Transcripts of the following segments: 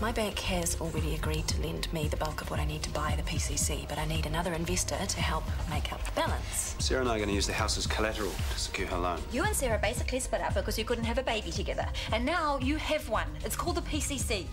My bank has already agreed to lend me the bulk of what I need to buy the PCC, but I need another investor to help make up the balance. Sarah and I are going to use the house as collateral to secure her loan. You and Sarah basically split up because you couldn't have a baby together. And now you have one. It's called the PCC.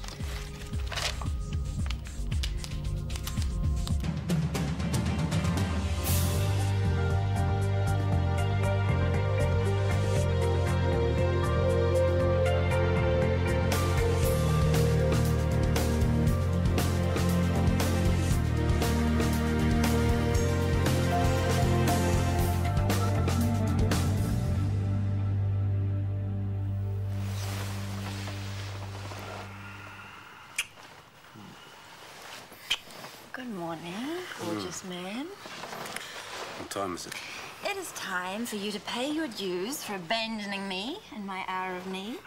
Good morning, gorgeous man. What time is it? It is time for you to pay your dues for abandoning me in my hour of need.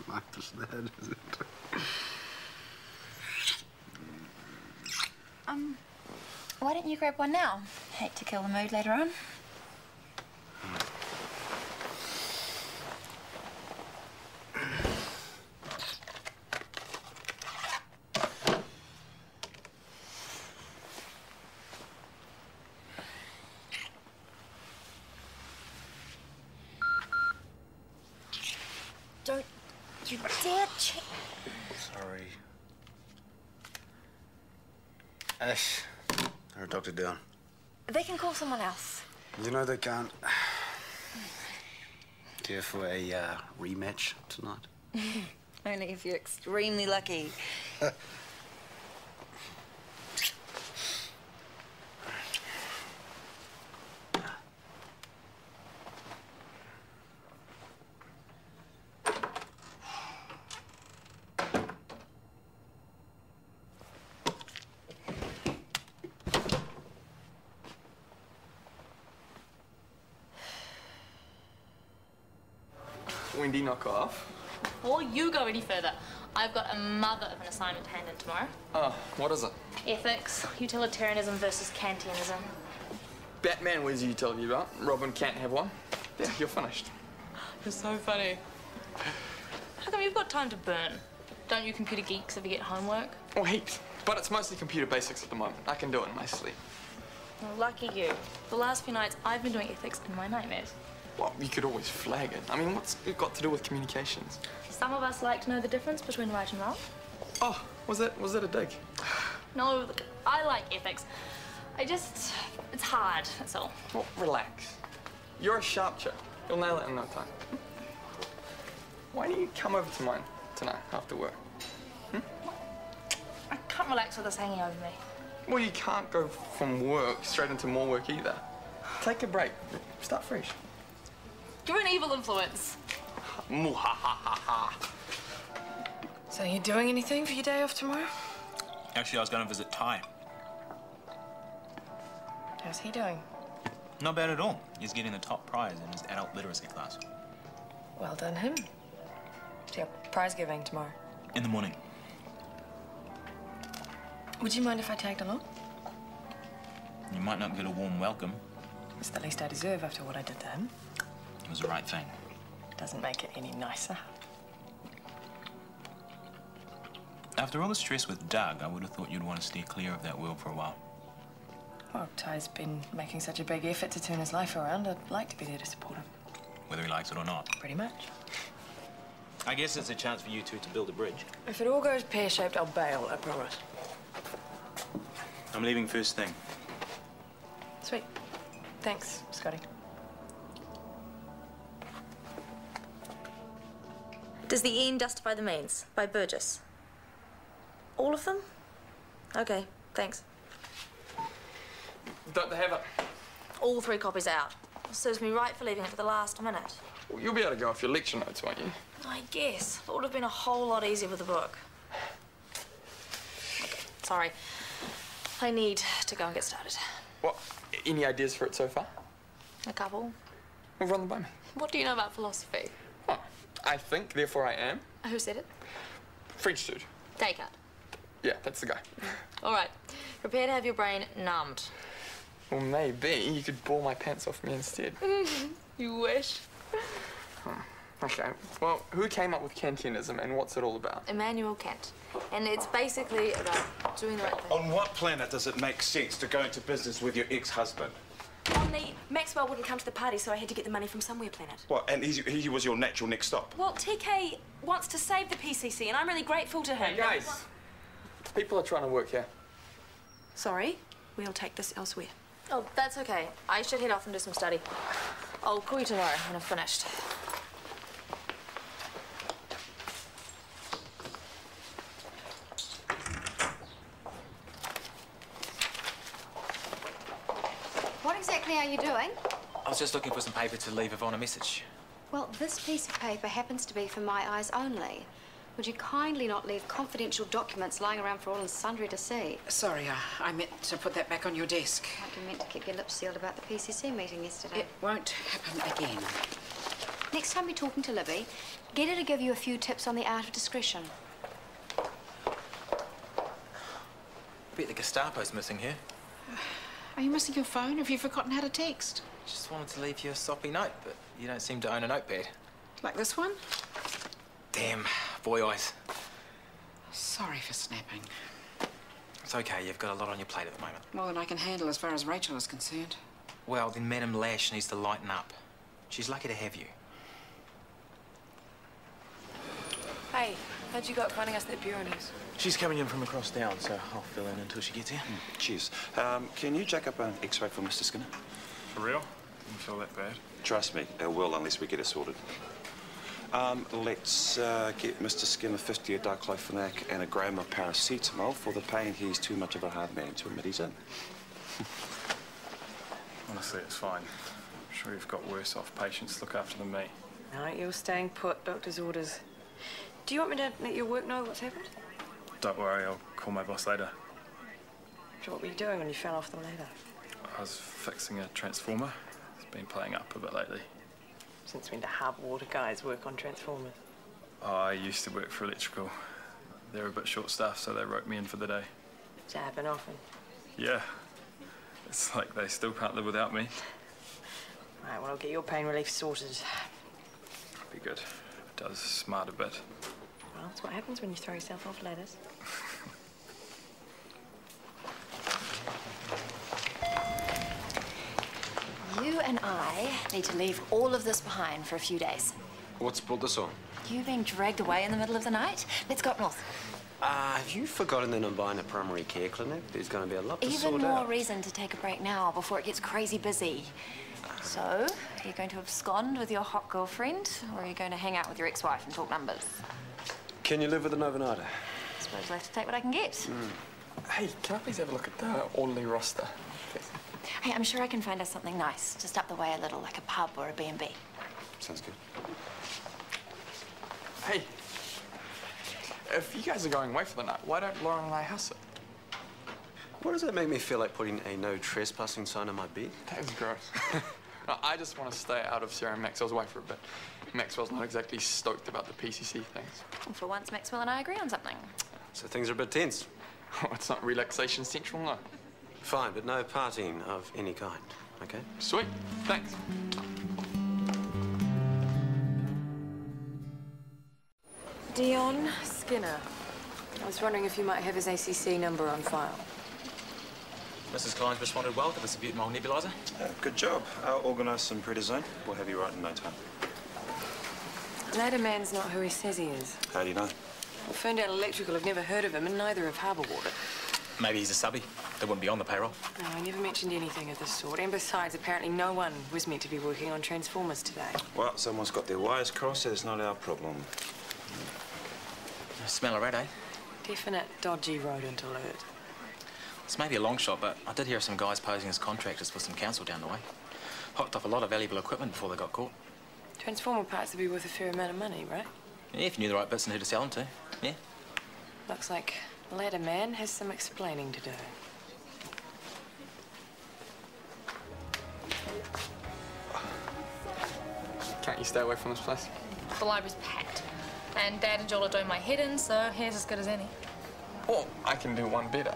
Not just that, is it? Why don't you grab one now? Hate to kill the mood later on. Don't you dare check. Sorry. Ash, or Dr. Down. They can call someone else. You know they can't. Care for a rematch tonight? Only if you're extremely lucky. Wendy, knock off. Before you go any further, I've got a mother of an assignment to hand in tomorrow. Oh, what is it? Ethics, utilitarianism versus Kantianism. Batman wears a utility belt. Robin can't have one. Yeah, you're finished. You're so funny. How come you've got time to burn? Don't you computer geeks ever get homework? Oh, heaps. But it's mostly computer basics at the moment. I can do it in my sleep. Well, lucky you. The last few nights, I've been doing ethics in my nightmares. Well, you could always flag it. I mean, what's it got to do with communications? Some of us like to know the difference between right and wrong. Oh, was that a dig? No, look, I like ethics. It's hard, that's all. Well, relax. You're a sharp chick. You'll nail it in no time. Why don't you come over to mine tonight after work? I can't relax with this hanging over me. Well, you can't go from work straight into more work either. Take a break. Start fresh. You're an evil influence. Muhahaha. So you doing anything for your day off tomorrow? Actually, I was going to visit Ty. How's he doing? Not bad at all. He's getting the top prize in his adult literacy class. Well done him. So your prize giving tomorrow? In the morning. Would you mind if I tagged along? You might not get a warm welcome. It's the least I deserve after what I did to him. It was the right thing. Doesn't make it any nicer. After all the stress with Doug, I would have thought you'd want to steer clear of that world for a while. Well, Ty's been making such a big effort to turn his life around. I'd like to be there to support him. Whether he likes it or not. Pretty much. I guess it's a chance for you two to build a bridge. If it all goes pear-shaped, I'll bail, I promise. I'm leaving first thing. Sweet. Thanks, Scotty. Does the end justify the means? By Burgess. All of them? Okay, thanks. Don't they have it? All 3 copies out. Serves me right for leaving it to the last minute. Well, you'll be able to go off your lecture notes, won't you? I guess. It would have been a whole lot easier with the book. Okay, sorry. I need to go and get started. What? Any ideas for it so far? A couple. Well, run them by me. What do you know about philosophy? Oh, I think, therefore I am. Who said it? French dude. Descartes. Yeah, that's the guy. All right. Prepare to have your brain numbed. Well, maybe you could bore my pants off me instead. You wish. Okay, well, who came up with Kantianism and what's it all about? Immanuel Kant. And it's basically about doing the right thing. On what planet does it make sense to go into business with your ex-husband? On the Maxwell wouldn't come to the party, so I had to get the money from somewhere planet. What, and he was your natural next stop? Well, TK wants to save the PCC, and I'm really grateful to him. Hey, guys, people are trying to work here. Sorry, we'll take this elsewhere. Oh, that's okay. I should head off and do some study. I'll call you tomorrow when I've finished. What exactly are you doing? I was just looking for some paper to leave Yvonne a message. Well, this piece of paper happens to be for my eyes only. Would you kindly not leave confidential documents lying around for all and sundry to see? Sorry, I meant to put that back on your desk. Like you meant to keep your lips sealed about the PCC meeting yesterday. It won't happen again. Next time you're talking to Libby, get her to give you a few tips on the art of discretion. I bet the Gestapo's missing here. Are you missing your phone? Have you forgotten how to text? Just wanted to leave you a soppy note, but you don't seem to own a notepad. Like this one? Damn, boy eyes. Sorry for snapping. It's okay, you've got a lot on your plate at the moment. More than I can handle as far as Rachel is concerned. Well, then Madame Lash needs to lighten up. She's lucky to have you. Hey, how'd you go at finding us that bureau news? She's coming in from across town, so I'll fill in until she gets here. Cheers. Can you jack up an X-ray for Mr. Skinner? For real? Didn't feel that bad. Trust me, it will unless we get it sorted. Let's get Mr. Skinner 50 of diclofenac and a gram of paracetamol for the pain. He's too much of a hard man to admit he's in. Honestly, it's fine. I'm sure you've got worse off patients to look after than me. No, you're staying put. Doctor's orders. Do you want me to let your work know what's happened? Don't worry, I'll call my boss later. So what were you doing when you fell off the ladder? I was fixing a transformer. It's been playing up a bit lately. Since when do harbour water guys work on transformers? Oh, I used to work for electrical. They're a bit short-staffed, so they wrote me in for the day. Does that happen often? Yeah. It's like they still can't live without me. Right, well, I'll get your pain relief sorted. Be good. It does smart a bit. Well, that's what happens when you throw yourself off ladders. You and I need to leave all of this behind for a few days. What's brought this on? You being dragged away in the middle of the night? Let's go up north. Have you forgotten that I'm buying a primary care clinic? There's going to be a lot to Even sort more out. reason to take a break now before it gets crazy busy. So, are you going to abscond with your hot girlfriend, or are you going to hang out with your ex-wife and talk numbers? Can you live with an overnighter? I suppose I'll have to take what I can get. Hey, can I please have a look at the orderly roster? Hey, I'm sure I can find us something nice, just up the way a little, like a pub or a B&B. Sounds good. Hey, if you guys are going away for the night, why don't Lauren and I house it? Why does that make me feel like putting a no trespassing sign on my bed? That was gross. No, I just want to stay out of Sarah and Maxwell's way for a bit. Maxwell's not exactly stoked about the PCC things. And for once, Maxwell and I agree on something. So things are a bit tense. Oh, it's not relaxation central, no. Fine, but no partying of any kind, okay? Sweet, thanks. Dion Skinner. I was wondering if you might have his ACC number on file. Mrs. Klein's responded well to the Butyl nebulizer. Good job. I'll organise some prednisone. We'll have you right in no time. Ladder man's not who he says he is. How do you know? Well, Ferndale Electrical have never heard of him, and neither have Harbour Water. Maybe he's a subby. They wouldn't be on the payroll. No, he never mentioned anything of the sort. And besides, apparently no one was meant to be working on transformers today. Well, someone's got their wires crossed, so it's not our problem. Smell a rat, eh? Definite dodgy rodent alert. It's maybe a long shot, but I did hear of some guys posing as contractors for some council down the way. Hocked up a lot of valuable equipment before they got caught. Transformer parts would be worth a fair amount of money, right? Yeah, if you knew the right bits and who to sell them to. Yeah. Looks like Ladder Man has some explaining to do. Can't you stay away from this place? The library's packed. And Dad and Joel are doing my head in, so here's as good as any. Or I can do one better.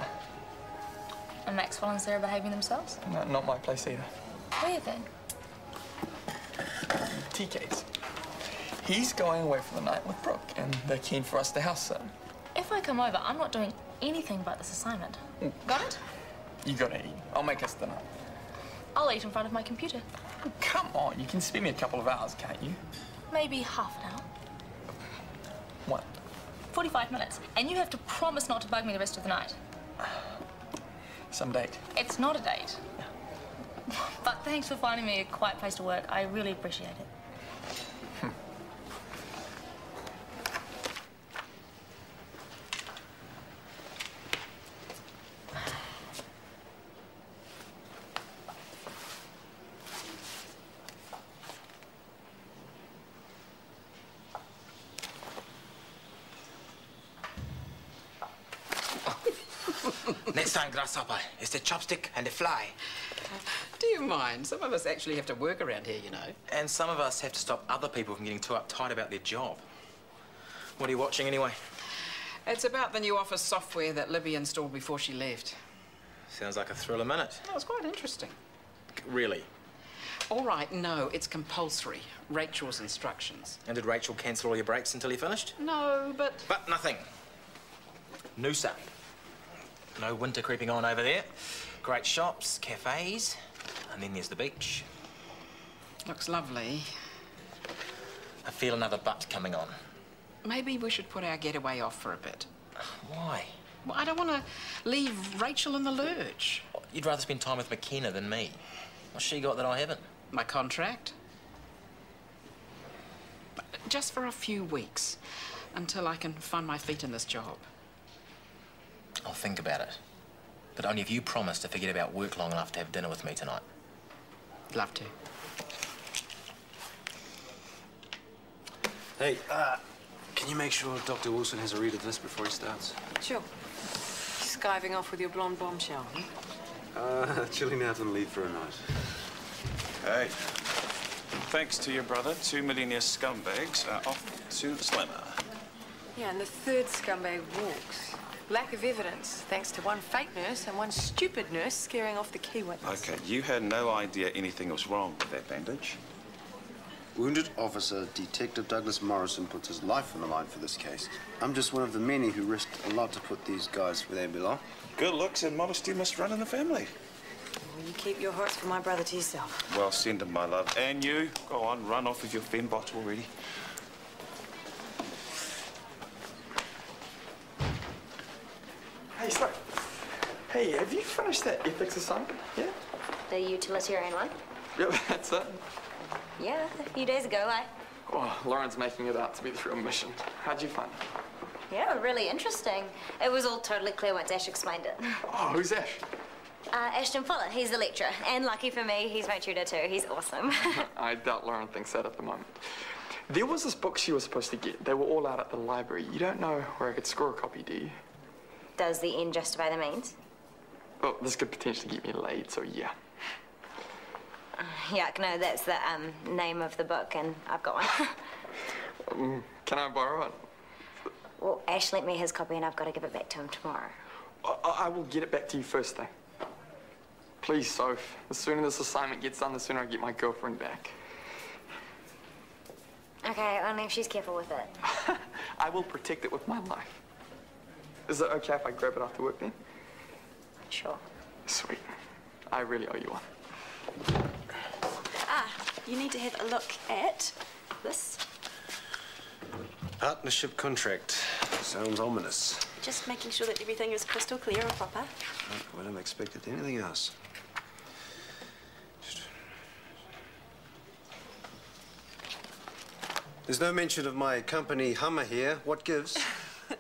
And Maxwell and Sarah behaving themselves? No, not my place either. Where then? TK's. He's going away for the night with Brooke, and they're keen for us to house sit. If I come over, I'm not doing anything about this assignment. Got it? You gotta eat. I'll make us dinner. I'll eat in front of my computer. Come on, you can spare me a couple of hours, can't you? Maybe half an hour. What? 45 minutes. And you have to promise not to bug me the rest of the night. Some date. It's not a date. But thanks for finding me a quiet place to work. I really appreciate it. Next time, grasshopper, it's the chopstick and the fly. Do you mind? Some of us actually have to work around here, you know. And some of us have to stop other people from getting too uptight about their job. What are you watching anyway? It's about the new office software that Libby installed before she left. Sounds like a thrill a minute. That was quite interesting. Really? All right, no, it's compulsory. Rachel's instructions. And did Rachel cancel all your breaks until you finished? No, but... But nothing. Noosa. No winter creeping on over there. Great shops, cafes, and then there's the beach. Looks lovely. I feel another butt coming on. Maybe we should put our getaway off for a bit. Why? Well, I don't want to leave Rachel in the lurch. You'd rather spend time with McKenna than me. What's she got that I haven't? My contract? Just for a few weeks, until I can find my feet in this job. I'll think about it. But only if you promise to forget about work long enough to have dinner with me tonight. Love to. Hey, can you make sure Dr. Wilson has a read of this before he starts? Sure. Skiving off with your blonde bombshell, huh? Chilling out on leave for a night. Hey, thanks to your brother, 2 millionaire scumbags are off to the slammer. Yeah, and the third scumbag walks. Lack of evidence, thanks to one fake nurse and one stupid nurse scaring off the key witness. Okay, you had no idea anything was wrong with that bandage. Wounded officer Detective Douglas Morrison puts his life on the line for this case. I'm just one of the many who risked a lot to put these guys where they belong. Good looks and modesty must run in the family. Well, you keep your hearts for my brother to yourself. Well, send him, my love. And you, go on, run off with your fen bottle already. Hey, Slow. Hey, have you finished that ethics assignment? Yeah? The utilitarian one? Yep, that's it. Yeah, a few days ago, Oh, Lauren's making it out to be the real mission. How'd you find it? Yeah, really interesting. It was all totally clear once Ash explained it. Oh, who's Ash? Ashton Fuller, he's the lecturer. And lucky for me, he's my tutor too. He's awesome. I doubt Lauren thinks that at the moment. There was this book she was supposed to get. They were all out at the library. You don't know where I could score a copy, do you? Does the end justify the means? Well, this could potentially get me laid, so yeah. Yuck, no, that's the name of the book, and I've got one. Can I borrow it? Well, Ash lent me his copy, and I've got to give it back to him tomorrow. I will get it back to you first thing. Please, Soph. The sooner this assignment gets done, the sooner I get my girlfriend back. Okay, only if she's careful with it. I will protect it with my life. Is it okay if I grab it after work then? Sure. Sweet. I really owe you one. You need to have a look at this. Partnership contract. Sounds ominous. Just making sure that everything is crystal clear and proper. I wouldn't have expected anything else. There's no mention of my company Hummer here. What gives?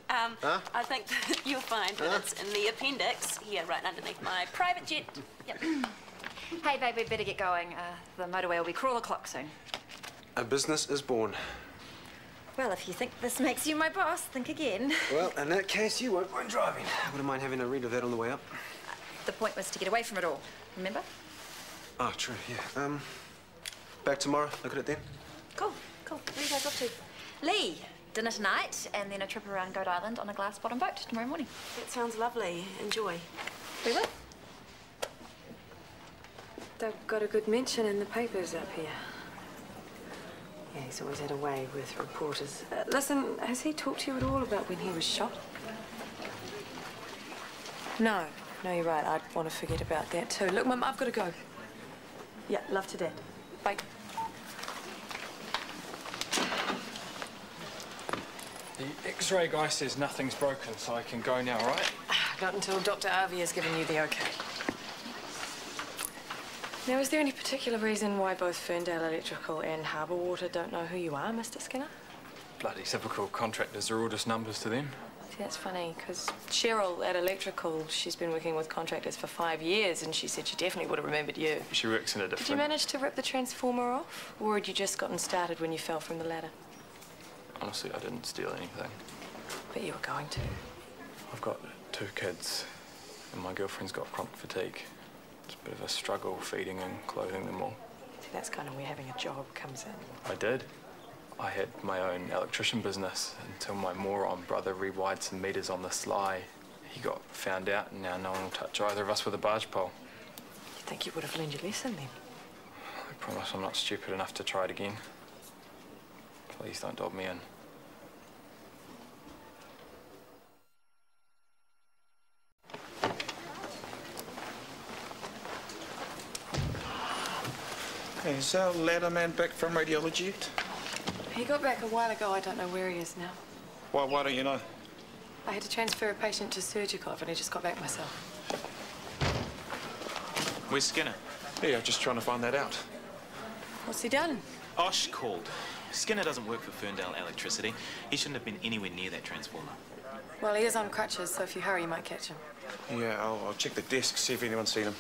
I think that you'll find that it's in the appendix here, right underneath my private jet. Yep. Hey, babe, we'd better get going. The motorway will be crawl o'clock soon. A business is born. Well, if you think this makes you my boss, think again. Well, in that case, you won't mind driving. I wouldn't mind having a read of that on the way up. The point was to get away from it all, remember? Oh, true, yeah. Back tomorrow. Look at it then. Cool. Where are you guys off to? Lee, dinner tonight, and then a trip around Goat Island on a glass-bottom boat tomorrow morning. That sounds lovely. Enjoy. We will. They've got a good mention in the papers up here. Yeah, he's always had a way with reporters. Listen, has he talked to you at all about when he was shot? No. No, you're right. I'd want to forget about that too. Look, Mum, I've got to go. Yeah, love to Dad. Bye. The X-ray guy says nothing's broken, so I can go now, right? Not until Dr. Arvey has given you the okay. Now, is there any particular reason why both Ferndale Electrical and Harbour Water don't know who you are, Mr. Skinner? Bloody typical contractors are all just numbers to them. See, that's funny, because Cheryl at Electrical, she's been working with contractors for 5 years, and she said she definitely would have remembered you. She works in a different... Did you manage to rip the transformer off? Or had you just gotten started when you fell from the ladder? Honestly, I didn't steal anything. But you were going to. I've got 2 kids, and my girlfriend's got chronic fatigue. It's a bit of a struggle feeding and clothing them all. See, that's kind of where having a job comes in. I did. I had my own electrician business until my moron brother rewired some meters on the sly. He got found out, and now no one will touch either of us with a barge pole. You think you would have learned your lesson then? I promise I'm not stupid enough to try it again. Please don't dob me in. Hey, is our ladder man back from radiology yet? He got back a while ago. I don't know where he is now. Why don't you know? I had to transfer a patient to surgical. I've only just got back myself. Where's Skinner? Yeah, just trying to find that out. What's he done? Osh called. Skinner doesn't work for Ferndale Electricity. He shouldn't have been anywhere near that transformer. Well, he is on crutches, so if you hurry, you might catch him. Yeah, I'll check the desk, see if anyone's seen him.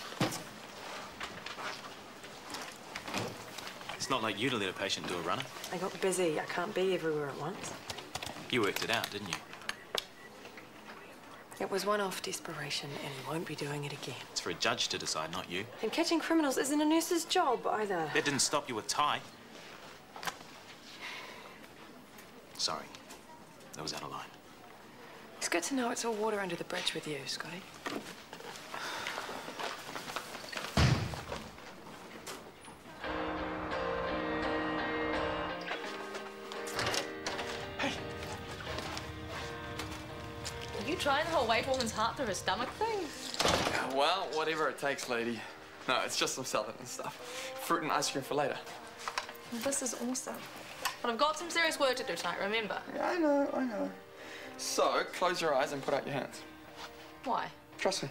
It's not like you to let a patient do a runner. I got busy. I can't be everywhere at once. You worked it out, didn't you? It was one-off desperation, and he won't be doing it again. It's for a judge to decide, not you. And catching criminals isn't a nurse's job, either. That didn't stop you with Ty. Sorry. That was out of line. It's good to know it's all water under the bridge with you, Scotty. Are you trying the whole white woman's heart through her stomach thing? Well, whatever it takes, lady. No, it's just some salad and stuff. Fruit and ice cream for later. This is awesome. But I've got some serious work to do tonight, remember? Yeah, I know. So, close your eyes and put out your hands. Why? Trust me.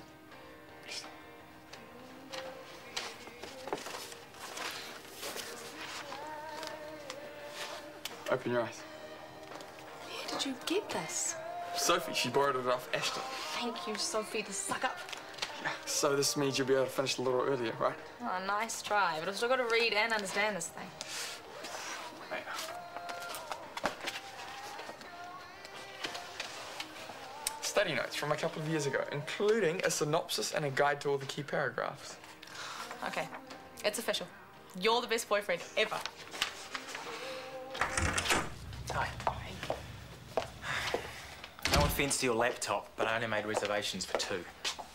Open your eyes. Where did you get this? Sophie, she borrowed it off Ashton. Thank you, Sophie, the suck up. So this means you'll be able to finish a little earlier, right? Oh, nice try, but I've still got to read and understand this thing. Right. Study notes from a couple of years ago, including a synopsis and a guide to all the key paragraphs. Okay, it's official. You're the best boyfriend ever. Hi. No offence to your laptop, but I only made reservations for 2.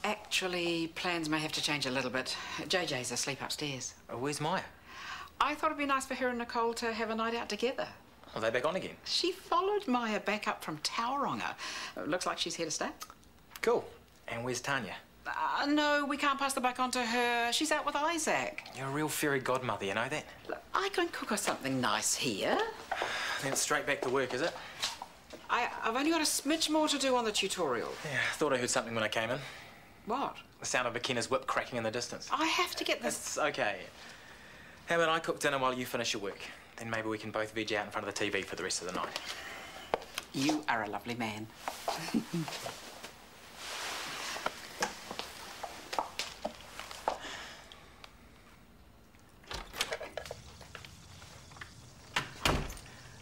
Actually, plans may have to change a little bit. JJ's asleep upstairs. Oh, where's Maya? I thought it'd be nice for her and Nicole to have a night out together. Are they back on again? She followed Maya back up from Tauranga. Looks like she's here to stay. Cool. And where's Tanya? No, we can't pass the buck on to her. She's out with Isaac. You're a real fairy godmother, you know that? Look, I can cook her something nice here. Then it's straight back to work, is it? I've only got a smidge more to do on the tutorial. Yeah, I thought I heard something when I came in. What? The sound of McKenna's whip cracking in the distance. I have to get this... It's okay. How about I cook dinner while you finish your work? Then maybe we can both veg out in front of the TV for the rest of the night. You are a lovely man.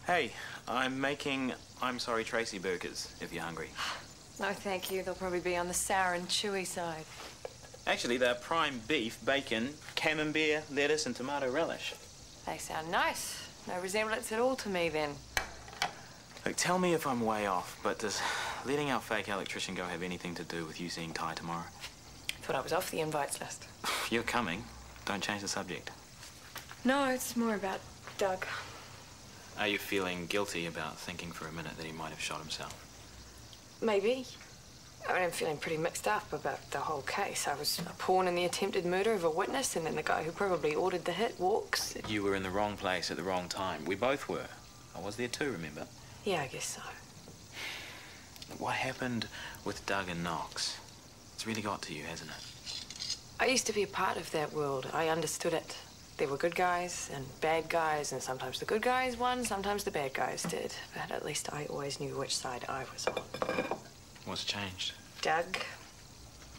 Hey, I'm making I'm Sorry Tracy burgers, if you're hungry. No, thank you. They'll probably be on the sour and chewy side. Actually, they're prime beef, bacon, camembert, lettuce, and tomato relish. They sound nice. No resemblance at all to me, then. Look, tell me if I'm way off, but does letting our fake electrician go have anything to do with you seeing Ty tomorrow? Thought I was off the invites list. You're coming. Don't change the subject. No, it's more about Doug. Are you feeling guilty about thinking for a minute that he might have shot himself? Maybe. I mean, I'm feeling pretty mixed up about the whole case. I was a pawn in the attempted murder of a witness, and then the guy who probably ordered the hit walks. You were in the wrong place at the wrong time. We both were. I was there too, remember? Yeah, I guess so. What happened with Doug and Knox? It's really got to you, hasn't it? I used to be a part of that world. I understood it. There were good guys and bad guys, and sometimes the good guys won, sometimes the bad guys did. But at least I always knew which side I was on. What's changed? Doug.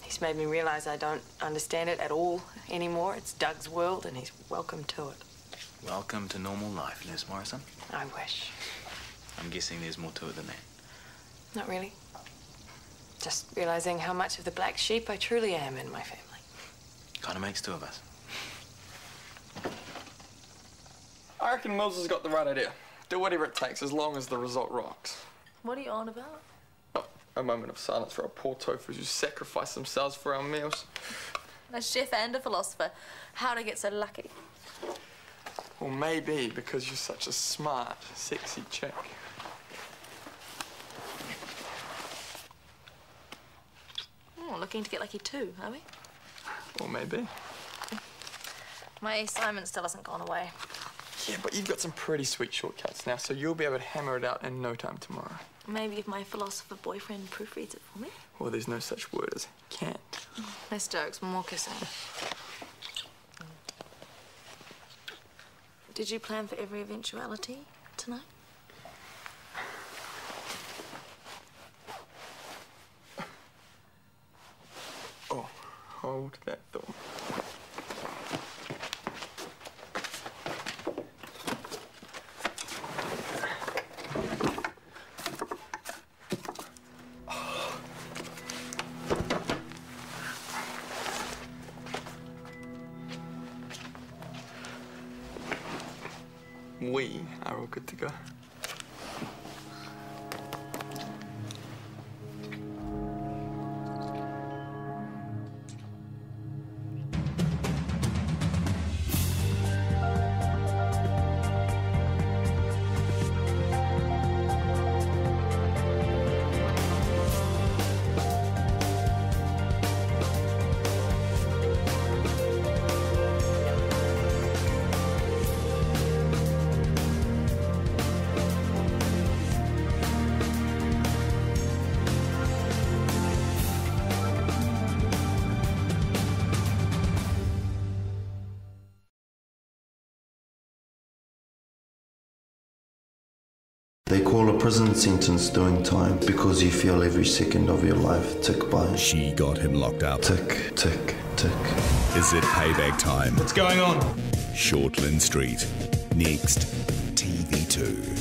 He's made me realize I don't understand it at all anymore. It's Doug's world, and he's welcome to it. Welcome to normal life, Liz Morrison. I wish. I'm guessing there's more to it than that. Not really. Just realizing how much of the black sheep I truly am in my family. Kind of makes two of us. I reckon Mills has got the right idea. Do whatever it takes, as long as the result rocks. What are you on about? A moment of silence for our poor tofus who sacrifice themselves for our meals. A chef and a philosopher. How'd I get so lucky? Or maybe because you're such a smart, sexy chick. Oh, looking to get lucky too, are we? Or maybe. My assignment still hasn't gone away. Yeah, but you've got some pretty sweet shortcuts now, so you'll be able to hammer it out in no time tomorrow. Maybe if my philosopher boyfriend proofreads it for me. Well, there's no such word as can't. Less jokes, more kissing. Did you plan for every eventuality tonight? Oh, hold that thought. We are all good to go. They call a prison sentence doing time because you feel every second of your life tick by. She got him locked up. Tick, tick, tick. Is it payback time? What's going on? Shortland Street. Next, TV2.